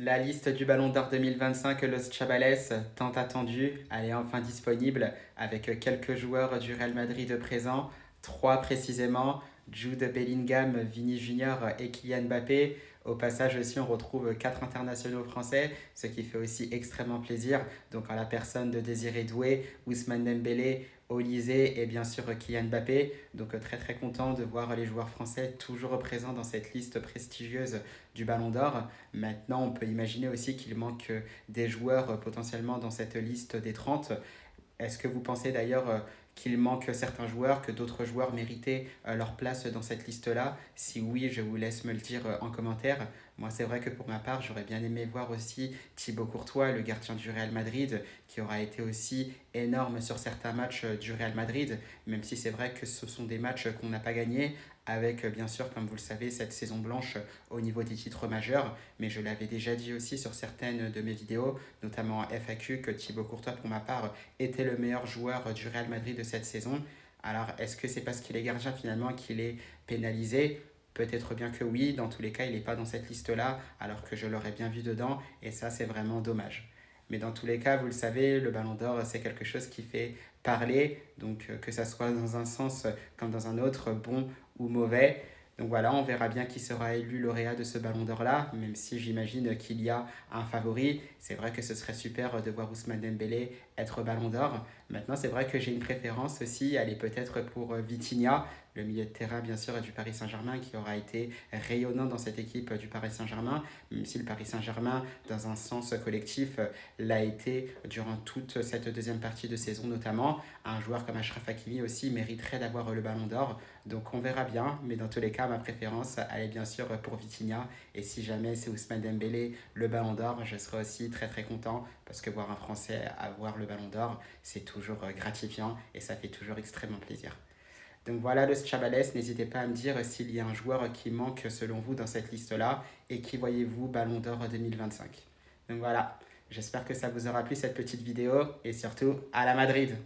La liste du Ballon d'Or 2025, Los Chavales, tant attendue, elle est enfin disponible avec quelques joueurs du Real Madrid présents, trois précisément, Jude Bellingham, Vini Junior et Kylian Mbappé. Au passage aussi, on retrouve quatre internationaux français, ce qui fait aussi extrêmement plaisir. Donc à la personne de Désiré Doué, Ousmane Dembélé, Olise et bien sûr Kylian Mbappé. Donc très très content de voir les joueurs français toujours présents dans cette liste prestigieuse du Ballon d'Or. Maintenant, on peut imaginer aussi qu'il manque des joueurs potentiellement dans cette liste des 30. Est-ce que vous pensez d'ailleurs qu'il manque certains joueurs, que d'autres joueurs méritaient leur place dans cette liste-là? Si oui, je vous laisse me le dire en commentaire. Moi, c'est vrai que pour ma part, j'aurais bien aimé voir aussi Thibaut Courtois, le gardien du Real Madrid, qui aura été aussi énorme sur certains matchs du Real Madrid, même si c'est vrai que ce sont des matchs qu'on n'a pas gagnés, avec bien sûr, comme vous le savez, cette saison blanche au niveau des titres majeurs. Mais je l'avais déjà dit aussi sur certaines de mes vidéos, notamment en FAQ, que Thibaut Courtois, pour ma part, était le meilleur joueur du Real Madrid de cette saison. Alors, est-ce que c'est parce qu'il est gardien finalement qu'il est pénalisé? Peut-être bien que oui, dans tous les cas, il n'est pas dans cette liste-là, alors que je l'aurais bien vu dedans, et ça, c'est vraiment dommage. Mais dans tous les cas, vous le savez, le Ballon d'Or, c'est quelque chose qui fait parler, donc que ça soit dans un sens comme dans un autre, bon ou mauvais. Donc voilà, on verra bien qui sera élu lauréat de ce Ballon d'Or-là, même si j'imagine qu'il y a un favori. C'est vrai que ce serait super de voir Ousmane Dembélé être Ballon d'Or. Maintenant, c'est vrai que j'ai une préférence aussi, elle est peut-être pour Vitinha, le milieu de terrain bien sûr du Paris Saint-Germain, qui aura été rayonnant dans cette équipe du Paris Saint-Germain, même si le Paris Saint-Germain, dans un sens collectif, l'a été durant toute cette deuxième partie de saison notamment. Un joueur comme Achraf Hakimi aussi mériterait d'avoir le Ballon d'Or, donc on verra bien, mais dans tous les cas, ma préférence, elle est bien sûr pour Vitinha, et si jamais c'est Ousmane Dembélé le Ballon d'Or, je serai aussi très très content, parce que voir un Français avoir le Ballon d'Or, c'est toujours gratifiant, et ça fait toujours extrêmement plaisir. Donc voilà, le Chavales, n'hésitez pas à me dire s'il y a un joueur qui manque selon vous dans cette liste-là, et qui voyez-vous Ballon d'Or 2025. Donc voilà, j'espère que ça vous aura plu cette petite vidéo, et surtout, à la Madrid!